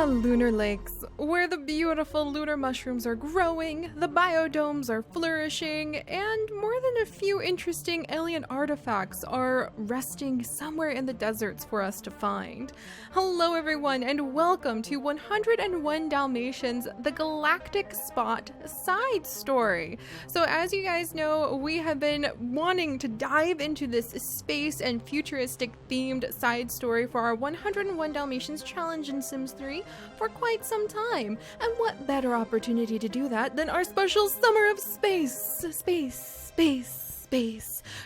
Lunar Lakes, where the beautiful lunar mushrooms are growing, the biodomes are flourishing, and more than a few interesting alien artifacts are resting somewhere in the deserts for us to find. Hello everyone, and welcome to 101 Dalmatians, the Galactic Spot side story. So as you guys know, we have been wanting to dive into this space and futuristic themed side story for our 101 Dalmatians challenge in Sims 3 for quite some time. And what better opportunity to do that than our special Summer of Space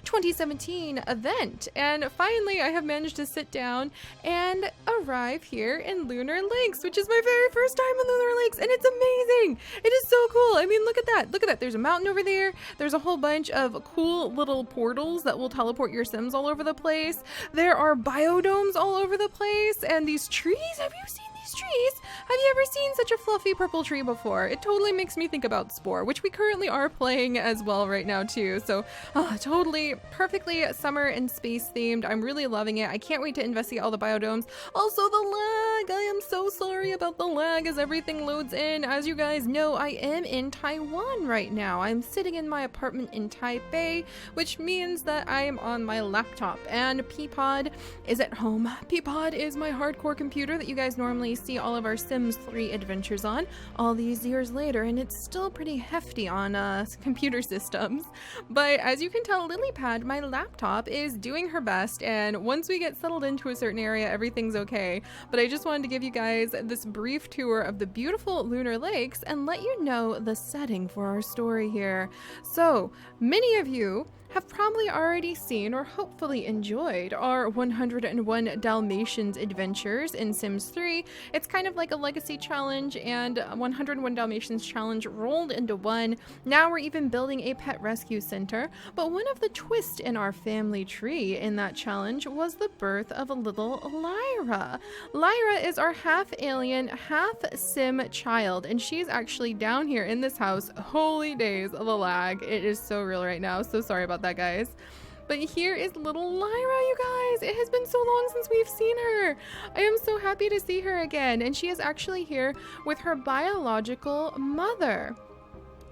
2017 event. And finally I have managed to sit down and arrive here in Lunar Lakes, which is my very first time in Lunar Lakes, and it's amazing. It is so cool. I mean, look at that. There's a mountain over there. There's a whole bunch of cool little portals that will teleport your Sims all over the place. There are biodomes all over the place, and these trees. Have you seen these trees? Have you ever seen such a fluffy purple tree before? It totally makes me think about Spore, which we currently are playing as well right now too. So totally perfectly summer and space themed. I'm really loving it. I can't wait to investigate all the biodomes. Also the lag. I am so sorry about the lag as everything loads in. As you guys know, I am in Taiwan right now. I'm sitting in my apartment in Taipei, which means that I am on my laptop, and Peapod is at home. Peapod is my hardcore computer that you guys normally see all of our Sims 3 adventures on all these years later, and it's still pretty hefty on computer systems. But as you can tell, Lilypad, my laptop, is doing her best, and once we get settled into a certain area, everything's okay. But I just wanted to give you guys this brief tour of the beautiful Lunar Lakes and let you know the setting for our story here. So many of you have probably already seen or hopefully enjoyed our 101 Dalmatians adventures in Sims 3. It's kind of like a legacy challenge and 101 Dalmatians challenge rolled into one. Now we're even building a pet rescue center. But one of the twists in our family tree in that challenge was the birth of a little Lyra. Lyra is our half alien, half sim child, and she's actually down here in this house. Holy days of a lag. It is so real right now. So sorry about that, guys. But here is little Lyra, you guys. It has been so long since we've seen her. I am so happy to see her again, and she is actually here with her biological mother.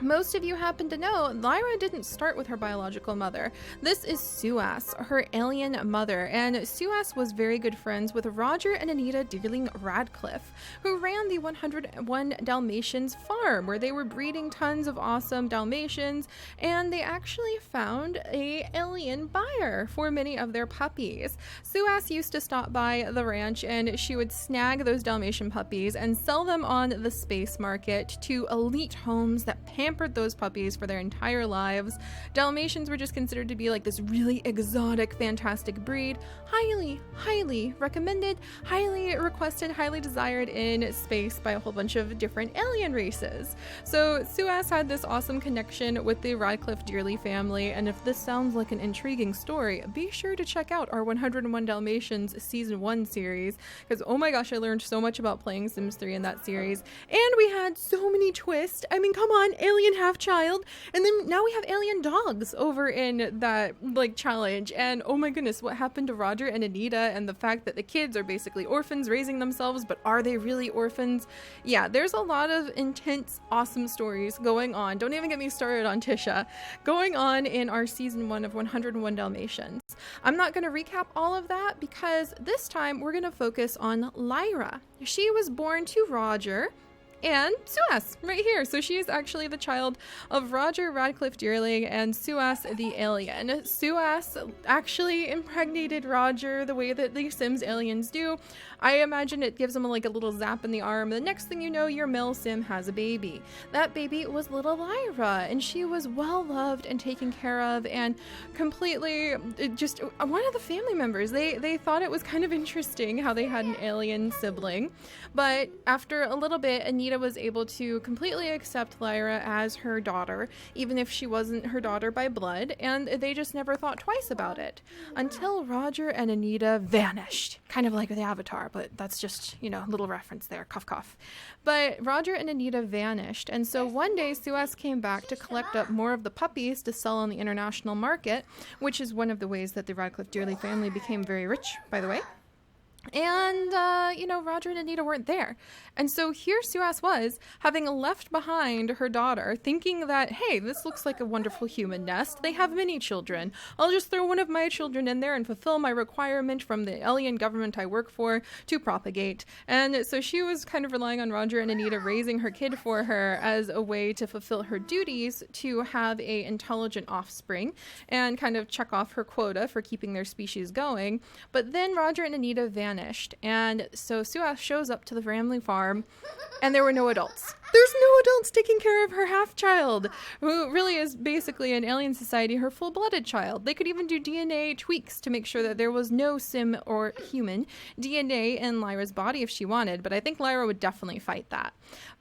Most of you happen to know Lyra didn't start with her biological mother. This is Suas, her alien mother, and Suas was very good friends with Roger and Anita Dearly-Radcliffe, who ran the 101 Dalmatians farm, where they were breeding tons of awesome Dalmatians, and they actually found a alien buyer for many of their puppies. Suas used to stop by the ranch, and she would snag those Dalmatian puppies and sell them on the space market to elite homes that pampered those puppies for their entire lives. Dalmatians were just considered to be like this really exotic, fantastic breed. Highly recommended, highly requested, highly desired in space by a whole bunch of different alien races. So Suas had this awesome connection with the Radcliffe-Dearly family, and if this sounds like an intriguing story, be sure to check out our 101 Dalmatians Season 1 series, because oh my gosh, I learned so much about playing Sims 3 in that series. And we had so many twists. I mean, come on, alien half-child, and then now we have alien dogs over in that challenge. And oh my goodness, what happened to Roger and Anita, and the fact that the kids are basically orphans raising themselves, but are they really orphans? Yeah, there's a lot of intense, awesome stories going on. Don't even get me started on Tisha going on in our season 1 of 101 Dalmatians. I'm not going to recap all of that because this time we're going to focus on Lyra. She was born to Roger and Suas right here. So she is actually the child of Roger Radcliffe-Dearly and Suas the alien. Suas actually impregnated Roger the way that the Sims aliens do. I imagine it gives him a little zap in the arm. The next thing you know, your male Sim has a baby. That baby was little Lyra, and she was well loved and taken care of, and completely just one of the family members. They thought it was kind of interesting how they had an alien sibling. But after a little bit, Anita was able to completely accept Lyra as her daughter, even if she wasn't her daughter by blood, and they just never thought twice about it until Roger and Anita vanished. Kind of like the Avatar, but that's just, a little reference there, cough cough. But Roger and Anita vanished, and so one day Suas came back to collect up more of the puppies to sell on the international market, which is one of the ways that the Radcliffe-Dearly family became very rich, by the way. And, Roger and Anita weren't there. And so here Suas was, having left behind her daughter, thinking that, hey, this looks like a wonderful human nest. They have many children. I'll just throw one of my children in there and fulfill my requirement from the alien government I work for to propagate. And so she was kind of relying on Roger and Anita raising her kid for her as a way to fulfill her duties to have a intelligent offspring and kind of check off her quota for keeping their species going. But then Roger and Anita vanished. And so Suas shows up to the family farm and there were no adults. There's no adults taking care of her half-child, who really is basically in alien society her full-blooded child. They could even do DNA tweaks to make sure that there was no sim or human DNA in Lyra's body if she wanted, but I think Lyra would definitely fight that.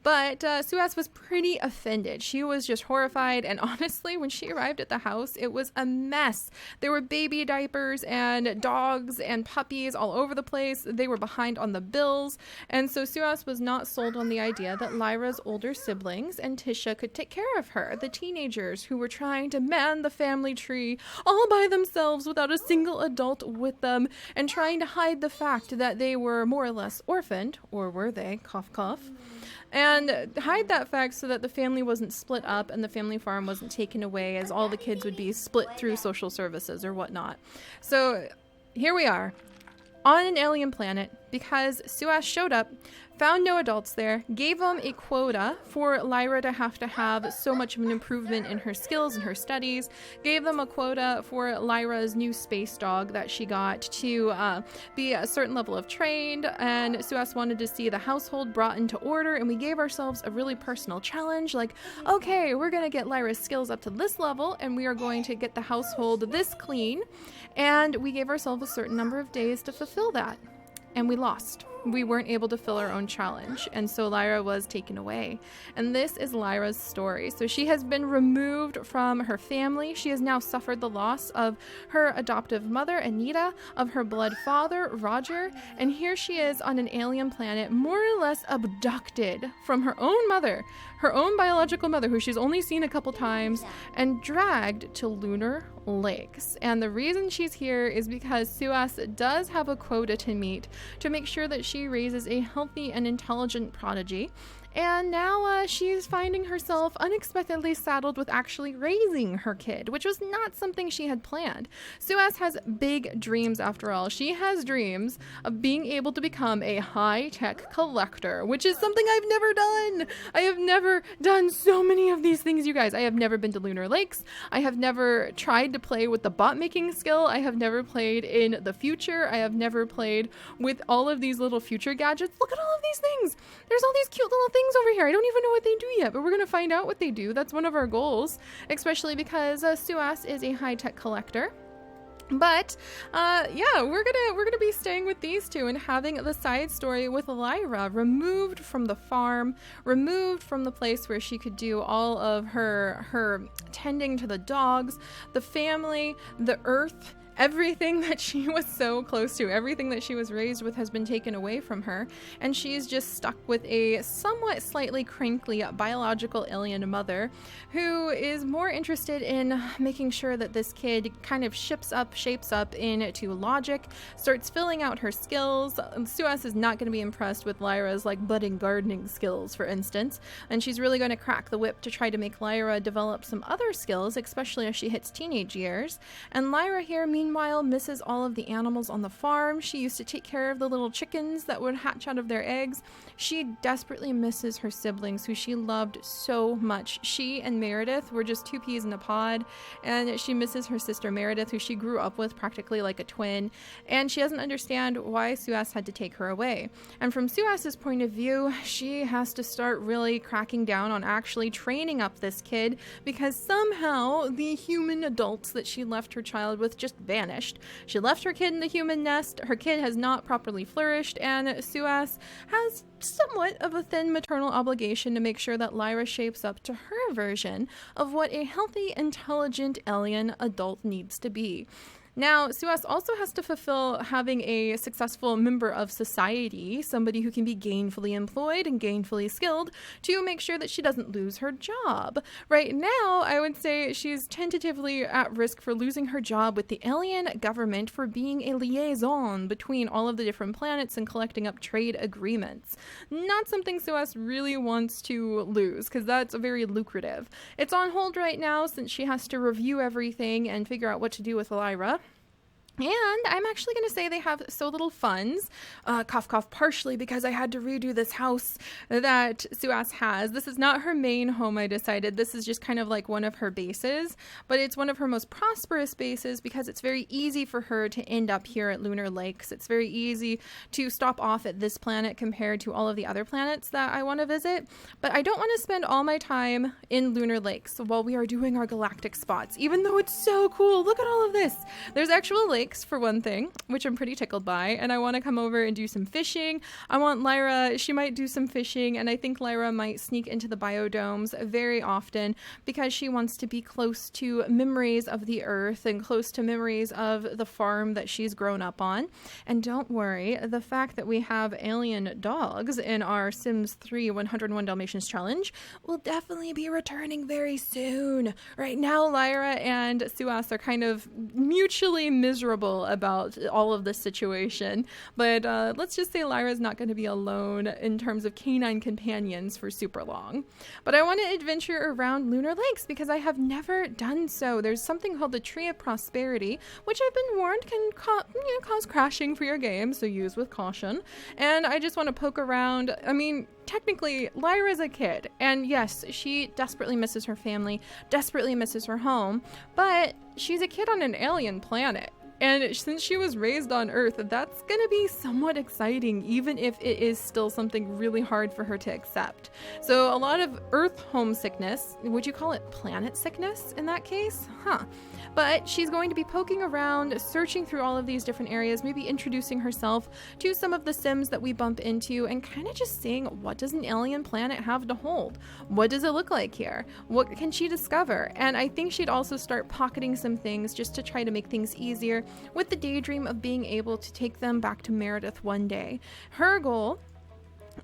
But Suas was pretty offended. She was just horrified, and honestly, when she arrived at the house, it was a mess. There were baby diapers and dogs and puppies all over the place. They were behind on the bills, and so Suas was not sold on the idea that Lyra's older siblings and Tisha could take care of her, the teenagers who were trying to man the family tree all by themselves without a single adult with them, and trying to hide the fact that they were more or less orphaned, or were they, cough cough, and hide that fact so that the family wasn't split up and the family farm wasn't taken away, as all the kids would be split through social services or whatnot. So here we are on an alien planet because Suas showed up, found no adults there, gave them a quota for Lyra to have so much of an improvement in her skills and her studies, gave them a quota for Lyra's new space dog that she got to be a certain level of trained, and Suas wanted to see the household brought into order, and we gave ourselves a really personal challenge, like, okay, we're going to get Lyra's skills up to this level, and we are going to get the household this clean, and we gave ourselves a certain number of days to fulfill that. And we lost. We weren't able to fill our own challenge, and so Lyra was taken away. And this is Lyra's story. So she has been removed from her family. She has now suffered the loss of her adoptive mother, Anita, of her blood father, Roger, and here she is on an alien planet, more or less abducted from her own mother, her own biological mother, who she's only seen a couple times, and dragged to Lunar Lakes. And the reason she's here is because Suas does have a quota to meet to make sure that she raises a healthy and intelligent prodigy. And now she's finding herself unexpectedly saddled with actually raising her kid, which was not something she had planned. Suas has big dreams, after all. She has dreams of being able to become a high-tech collector, which is something I've never done. I have never done so many of these things, you guys. I have never been to Lunar Lakes. I have never tried to play with the bot-making skill. I have never played in the future. I have never played with all of these little future gadgets. Look at all of these things. There's all these cute little things over here. I don't even know what they do yet, but we're going to find out what they do. That's one of our goals, especially because Suas is a high-tech collector. But we're gonna be staying with these two and having the side story with Lyra, removed from the farm, removed from the place where she could do all of her tending to the dogs, the family, the earth. Everything that she was so close to, everything that she was raised with has been taken away from her, and she's just stuck with a somewhat slightly crinkly biological alien mother who is more interested in making sure that this kid kind of shapes up into logic, starts filling out her skills. Suas is not going to be impressed with Lyra's budding gardening skills, for instance, and she's really going to crack the whip to try to make Lyra develop some other skills, especially as she hits teenage years. And Lyra here, meanwhile, misses all of the animals on the farm. She used to take care of the little chickens that would hatch out of their eggs. She desperately misses her siblings, who she loved so much. She and Meredith were just two peas in a pod, and she misses her sister Meredith, who she grew up with practically like a twin, and she doesn't understand why Suas had to take her away. And from Suas's point of view, she has to start really cracking down on actually training up this kid, because somehow the human adults that she left her child with just vanished. She left her kid in the human nest, her kid has not properly flourished, and Suas has somewhat of a thin maternal obligation to make sure that Lyra shapes up to her version of what a healthy, intelligent alien adult needs to be. Now, Suas also has to fulfill having a successful member of society, somebody who can be gainfully employed and gainfully skilled, to make sure that she doesn't lose her job. Right now, I would say she's tentatively at risk for losing her job with the alien government for being a liaison between all of the different planets and collecting up trade agreements. Not something Suas really wants to lose, because that's very lucrative. It's on hold right now since she has to review everything and figure out what to do with Lyra. And I'm actually going to say they have so little funds, cough, cough, partially because I had to redo this house that Suas has. This is not her main home, I decided. This is just kind of like one of her bases, but it's one of her most prosperous bases because it's very easy for her to end up here at Lunar Lakes. It's very easy to stop off at this planet compared to all of the other planets that I want to visit. But I don't want to spend all my time in Lunar Lakes while we are doing our galactic spots, even though it's so cool. Look at all of this. There's actual lakes, for one thing, which I'm pretty tickled by, and I want to come over and do some fishing. I want Lyra, she might do some fishing, and I think Lyra might sneak into the biodomes very often because she wants to be close to memories of the Earth and close to memories of the farm that she's grown up on. And don't worry, the fact that we have alien dogs in our Sims 3 101 Dalmatians challenge will definitely be returning very soon. Right now, Lyra and Suas are kind of mutually miserable about all of this situation, but let's just say Lyra's not going to be alone in terms of canine companions for super long. But I want to adventure around Lunar Lakes because I have never done so. There's something called the Tree of Prosperity, which I've been warned can cause crashing for your game, so use with caution. And I just want to poke around. I mean, technically, Lyra's a kid, and yes, she desperately misses her family, desperately misses her home, but she's a kid on an alien planet. And since she was raised on Earth, that's going to be somewhat exciting, even if it is still something really hard for her to accept. So a lot of Earth homesickness, would you call it planet sickness in that case? Huh. But she's going to be poking around, searching through all of these different areas, maybe introducing herself to some of the Sims that we bump into, and kind of just seeing, what does an alien planet have to hold? What does it look like here? What can she discover? And I think she'd also start pocketing some things just to try to make things easier, with the daydream of being able to take them back to Meredith one day. Her goal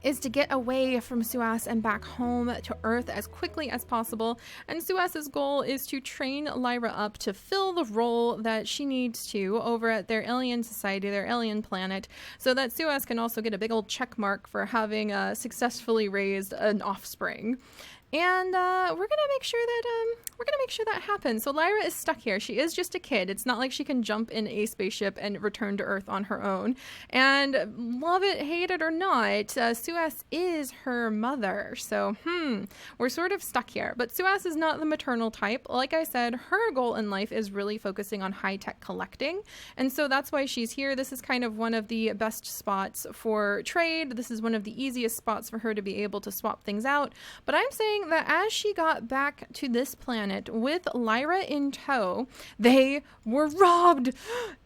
is to get away from Suas and back home to Earth as quickly as possible. And Suas's goal is to train Lyra up to fill the role that she needs to over at their alien society, their alien planet, so that Suas can also get a big old check mark for having successfully raised an offspring. And we're gonna make sure that happens. So Lyra is stuck here. She is just a kid. It's not like she can jump in a spaceship and return to Earth on her own. And love it, hate it or not, Suas is her mother. So we're sort of stuck here. But Suas is not the maternal type. Like I said, her goal in life is really focusing on high-tech collecting, and so that's why she's here. This is kind of one of the best spots for trade. This is one of the easiest spots for her to be able to swap things out. But I'm saying that as she got back to this planet with Lyra in tow, they were robbed.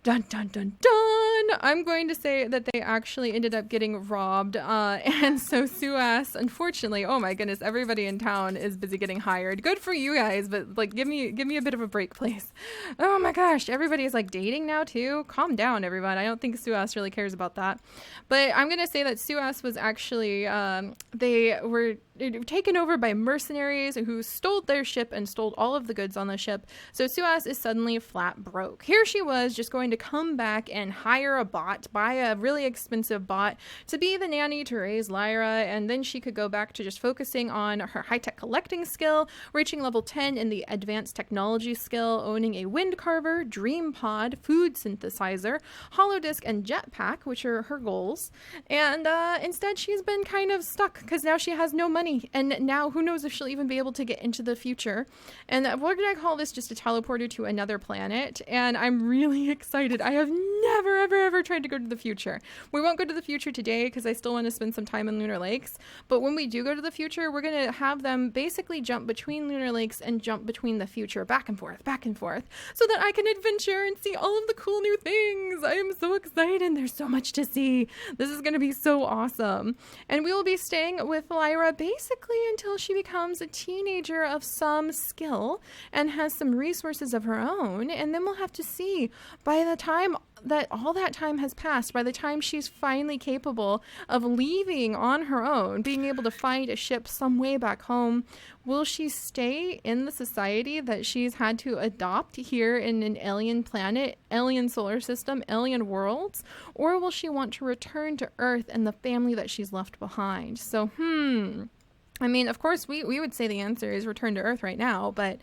Dun, dun, dun, dun. I'm going to say that they actually ended up getting robbed. And so Suas, unfortunately, oh my goodness, everybody in town is busy getting hired. Good for you guys, but like, give me a bit of a break, please. Oh my gosh, everybody is like dating now too. Calm down, everyone. I don't think Suas really cares about that. But I'm going to say that Suas was actually, they were taken over by mercenaries who stole their ship and stole all of the goods on the ship. So Suas is suddenly flat broke. Here she was just going to come back and hire a bot, buy a really expensive bot to be the nanny to raise Lyra, and then she could go back to just focusing on her high-tech collecting skill, reaching level 10 in the advanced technology skill, owning a wind carver, dream pod, food synthesizer, holodisk, and jetpack, which are her goals. And instead she's been kind of stuck because now she has no money. And now who knows if she'll even be able to get into the future. And we're going to call this just a teleporter to another planet. And I'm really excited. I have never, ever, ever tried to go to the future. We won't go to the future today because I still want to spend some time in Lunar Lakes. But when we do go to the future, we're going to have them basically jump between Lunar Lakes and jump between the future, back and forth, so that I can adventure and see all of the cool new things. I am so excited. There's so much to see. This is going to be so awesome. And we will be staying with Lyra basically until she becomes a teenager of some skill and has some resources of her own. And then we'll have to see by the time that all that time has passed, by the time she's finally capable of leaving on her own, being able to find a ship some way back home, will she stay in the society that she's had to adopt here in an alien planet, alien solar system, alien worlds, or will she want to return to Earth and the family that she's left behind? So, I mean, of course, we would say the answer is return to Earth right now, but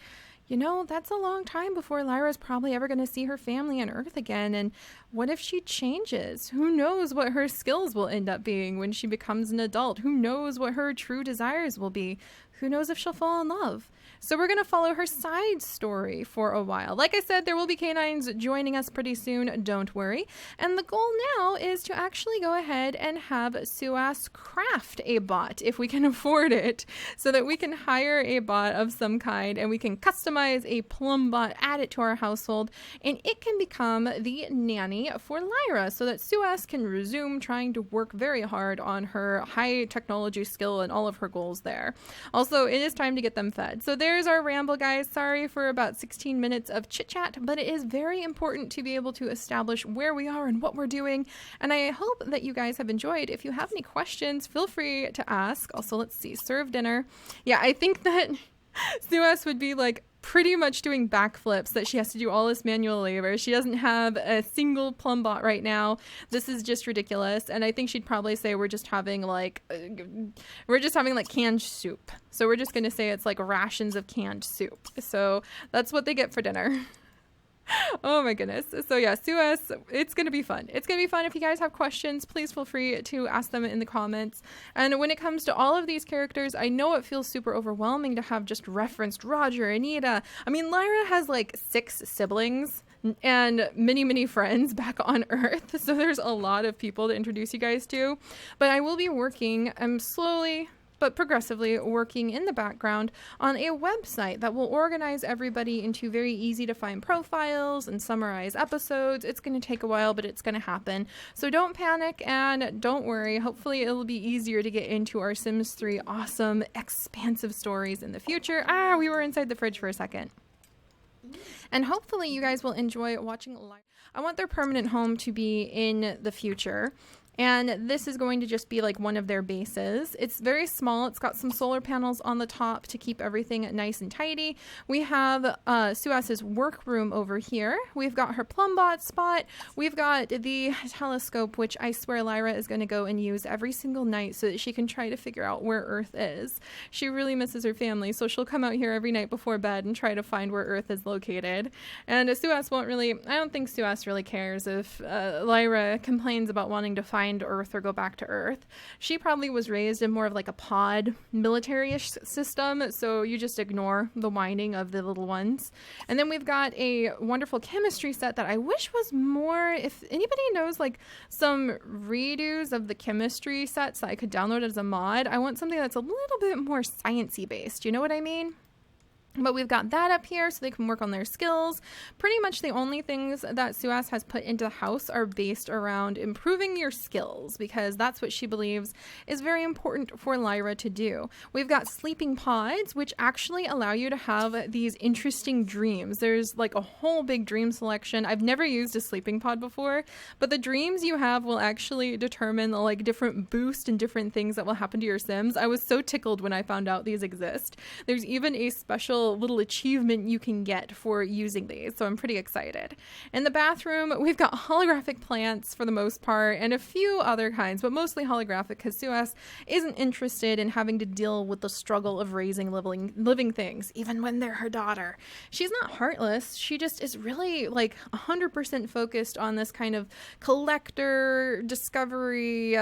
you know, that's a long time before Lyra's probably ever going to see her family on Earth again. And what if she changes? Who knows what her skills will end up being when she becomes an adult? Who knows what her true desires will be? Who knows if she'll fall in love? So we're going to follow her side story for a while. Like I said, there will be canines joining us pretty soon. Don't worry. And the goal now is to actually go ahead and have Suas craft a bot if we can afford it, so that we can hire a bot of some kind and we can customize a Plumbot, add it to our household, and it can become the nanny for Lyra so that Suas can resume trying to work very hard on her high technology skill and all of her goals there. Also, it is time to get them fed. So there's our ramble, guys. Sorry for about 16 minutes of chit chat, but it is very important to be able to establish where we are and what we're doing. And I hope that you guys have enjoyed. If you have any questions, feel free to ask. Also, let's see, serve dinner. Yeah, I think that Suas would be like pretty much doing backflips, that she has to do all this manual labor. She doesn't have a single Plumbot right now. This is just ridiculous. And I think she'd probably say we're just having like canned soup. So we're just going to say it's like rations of canned soup. So that's what they get for dinner. Oh my goodness. So yeah, Suas, it's going to be fun. It's going to be fun. If you guys have questions, please feel free to ask them in the comments. And when it comes to all of these characters, I know it feels super overwhelming to have just referenced Roger, Anita. I mean, Lyra has like 6 siblings and many friends back on Earth. So there's a lot of people to introduce you guys to. But I will be working, slowly but progressively working in the background on a website that will organize everybody into very easy to find profiles and summarize episodes. It's going to take a while, but it's going to happen. So don't panic and don't worry. Hopefully it'll be easier to get into our Sims 3 awesome, expansive stories in the future. We were inside the fridge for a second. And hopefully you guys will enjoy watching. I want their permanent home to be in the future. And this is going to just be like one of their bases. It's very small. It's got some solar panels on the top to keep everything nice and tidy. We have Suas's workroom over here. We've got her Plumbot spot. We've got the telescope, which I swear Lyra is going to go and use every single night so that she can try to figure out where Earth is. She really misses her family, so she'll come out here every night before bed and try to find where Earth is located. And Suas won't really, I don't think Suas really cares if Lyra complains about wanting to find Earth or go back to Earth. She probably was raised in more of like a pod military-ish system, so you just ignore the whining of the little ones. And then we've got a wonderful chemistry set that I wish was more, if anybody knows like some redos of the chemistry sets that I could download as a mod. I want something that's a little bit more sciencey based, you know what I mean? But we've got that up here so they can work on their skills. Pretty much the only things that Suas has put into the house are based around improving your skills, because that's what she believes is very important for Lyra to do. We've got sleeping pods, which actually allow you to have these interesting dreams. There's like a whole big dream selection. I've never used a sleeping pod before, but the dreams you have will actually determine the like different boost and different things that will happen to your Sims. I was so tickled when I found out these exist. There's even a special little achievement you can get for using these, so I'm pretty excited. In the bathroom, we've got holographic plants for the most part and a few other kinds, but mostly holographic because Suas isn't interested in having to deal with the struggle of raising living things, even when they're her daughter. She's not heartless, she just is really like 100% focused on this kind of collector, discovery,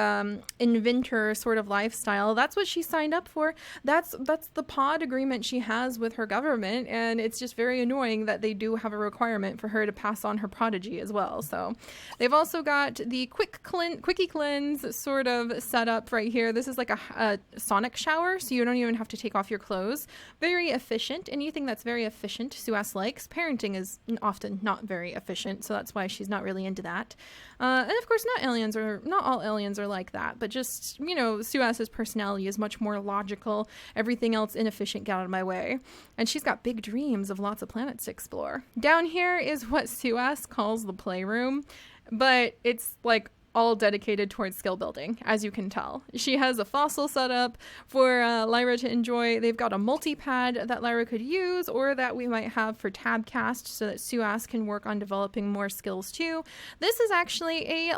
inventor sort of lifestyle. That's what she signed up for. That's the pod agreement she has with her government, and it's just very annoying that they do have a requirement for her to pass on her prodigy as well. So they've also got the quickie cleanse sort of set up right here. This is like a sonic shower, so you don't even have to take off your clothes. Very efficient. Anything that's very efficient, Suas likes. Parenting is often not very efficient, so that's why she's not really into that. And of course, not all aliens are like that, but just, you know, Suas's personality is much more logical. Everything else inefficient, get out of my way. And she's got big dreams of lots of planets to explore. Down here is what Suas calls the Playroom, but it's like all dedicated towards skill building, as you can tell. She has a fossil set up for Lyra to enjoy. They've got a multi-pad that Lyra could use, or that we might have for tabcast, so that Suas can work on developing more skills too. This is actually a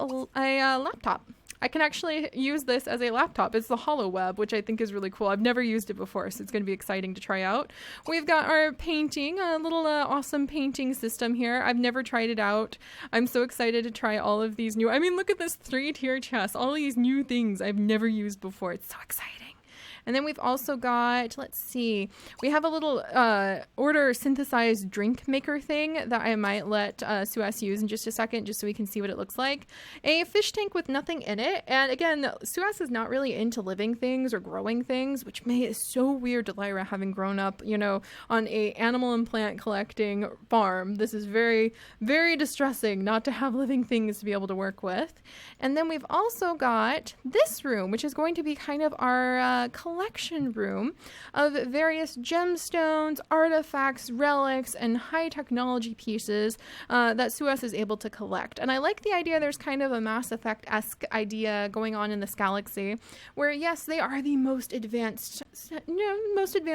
laptop. I can actually use this as a laptop. It's the HoloWeb, which I think is really cool. I've never used it before, so it's going to be exciting to try out. We've got our painting, a little awesome painting system here. I've never tried it out. I'm so excited to try all of these new... I mean, look at this 3-tier chest. All these new things I've never used before. It's so exciting. And then we've also got, let's see, we have a little order synthesized drink maker thing that I might let Suas use in just a second, just so we can see what it looks like. A fish tank with nothing in it. And again, Suas is not really into living things or growing things, which is so weird to Lyra, having grown up, you know, on a animal and plant collecting farm. This is very, very distressing not to have living things to be able to work with. And then we've also got this room, which is going to be kind of our collection room of various gemstones, artifacts, relics, and high technology pieces that Suas is able to collect. And I like the idea there's kind of a Mass Effect-esque idea going on in this galaxy, where yes, they are the most advanced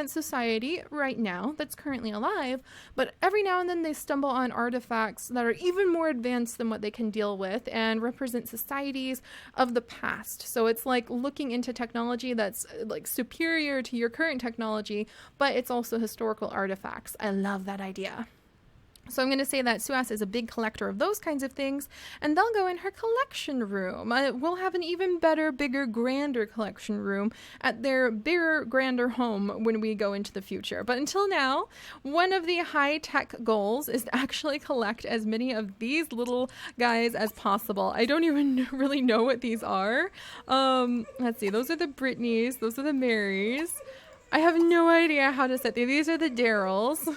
society right now that's currently alive, but every now and then they stumble on artifacts that are even more advanced than what they can deal with and represent societies of the past. So it's like looking into technology that's like superior to your current technology, but it's also historical artifacts. I love that idea. So I'm going to say that Suas is a big collector of those kinds of things, and they'll go in her collection room. We'll have an even better, bigger, grander collection room at their bigger, grander home when we go into the future. But until now, one of the high-tech goals is to actually collect as many of these little guys as possible. I don't even really know what these are. Let's see. Those are the Britneys. Those are the Marys. I have no idea how to set these. These are the Daryls.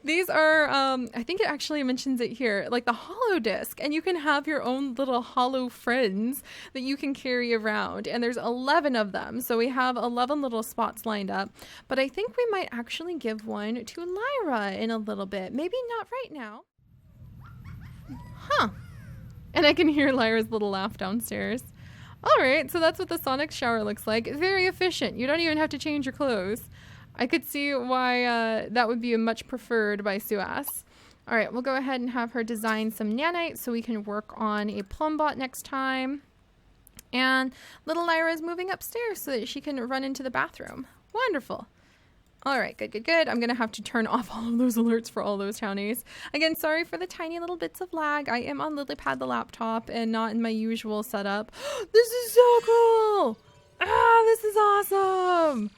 These are, I think it actually mentions it here, like the hollow disc, and you can have your own little hollow friends that you can carry around, and there's 11 of them, so we have 11 little spots lined up, but I think we might actually give one to Lyra in a little bit, maybe not right now. Huh. And I can hear Lyra's little laugh downstairs. Alright, so that's what the sonic shower looks like. Very efficient. You don't even have to change your clothes. I could see why that would be much preferred by Suas. All right, we'll go ahead and have her design some nanites so we can work on a Plumbot next time. And little Lyra is moving upstairs so that she can run into the bathroom. Wonderful. All right, good, good, good. I'm going to have to turn off all of those alerts for all those townies. Again, sorry for the tiny little bits of lag. I am on Lilypad the laptop and not in my usual setup. This is so cool! Ah, this is awesome!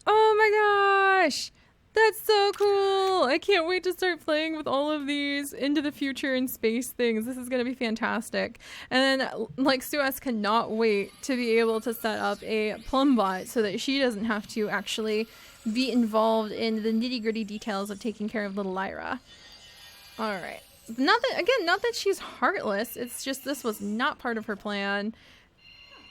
Oh my gosh! That's so cool! I can't wait to start playing with all of these into the future and space things. This is going to be fantastic. And then, like, Suas cannot wait to be able to set up a Plumbot so that she doesn't have to actually be involved in the nitty-gritty details of taking care of little Lyra. Alright. Not that she's heartless. It's just this was not part of her plan.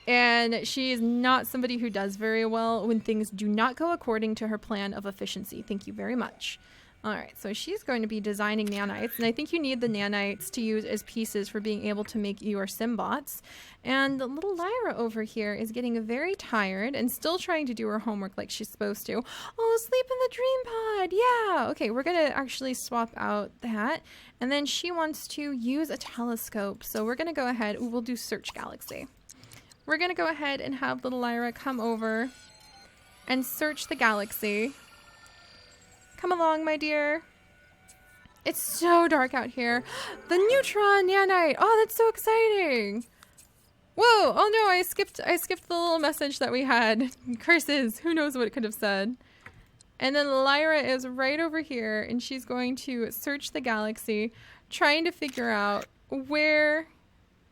And she is not somebody who does very well when things do not go according to her plan of efficiency. Thank you very much. All right, so she's going to be designing nanites, and I think you need the nanites to use as pieces for being able to make your Simbots. And the little Lyra over here is getting very tired and still trying to do her homework like she's supposed to. Oh, sleep in the dream pod. Yeah. Okay, we're going to actually swap out that. And then she wants to use a telescope. So we're going to go ahead. We'll do Search Galaxy. We're going to go ahead and have little Lyra come over and search the galaxy. Come along, my dear. It's so dark out here. The neutron nanite. Oh, that's so exciting. Whoa. Oh no, I skipped the little message that we had. Curses. Who knows what it could have said. And then Lyra is right over here, and she's going to search the galaxy, trying to figure out where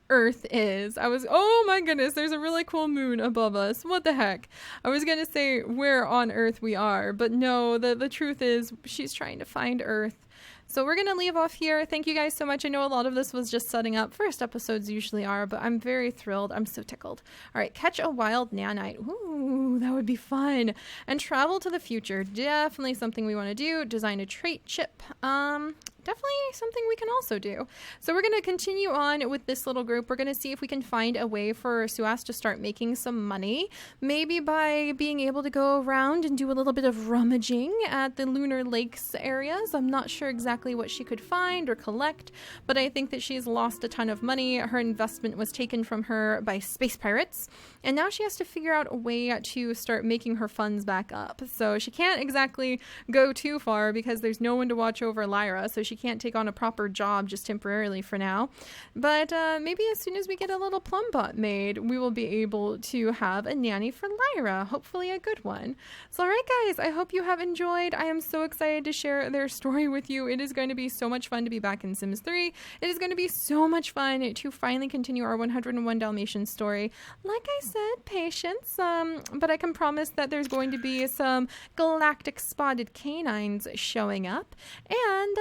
Earth is. Oh my goodness, there's a really cool moon above us. What the heck? I was gonna say where on Earth we are, but no, the truth is she's trying to find Earth. So we're going to leave off here. Thank you guys so much. I know a lot of this was just setting up. First episodes usually are, but I'm very thrilled. I'm so tickled. All right, catch a wild nanite. Ooh, that would be fun. And travel to the future. Definitely something we want to do. Design a trait chip. Definitely something we can also do. So we're going to continue on with this little group. We're going to see if we can find a way for Suas to start making some money. Maybe by being able to go around and do a little bit of rummaging at the lunar lakes areas. I'm not sure exactly what she could find or collect, but I think that she's lost a ton of money. Her investment was taken from her by space pirates, and now she has to figure out a way to start making her funds back up. So she can't exactly go too far because there's no one to watch over Lyra, so she can't take on a proper job just temporarily for now. But maybe as soon as we get a little Plumbot made, we will be able to have a nanny for Lyra, hopefully a good one. So all right guys, I hope you have enjoyed. I am so excited to share their story with you. It is going to be so much fun to be back in Sims 3. It is going to be so much fun to finally continue our 101 Dalmatians story. Like I said, patience, but I can promise that there's going to be some galactic spotted canines showing up, and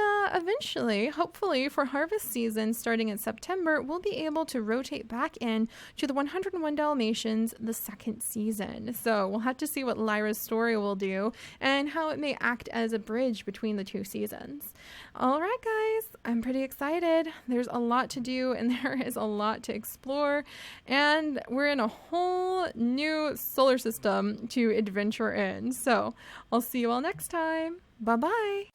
eventually, hopefully for harvest season starting in September, we'll be able to rotate back in to the 101 Dalmatians the second season. So we'll have to see what Lyra's story will do and how it may act as a bridge between the two seasons. All right, guys, I'm pretty excited. There's a lot to do and there is a lot to explore, and we're in a whole new solar system to adventure in. So I'll see you all next time. Bye-bye.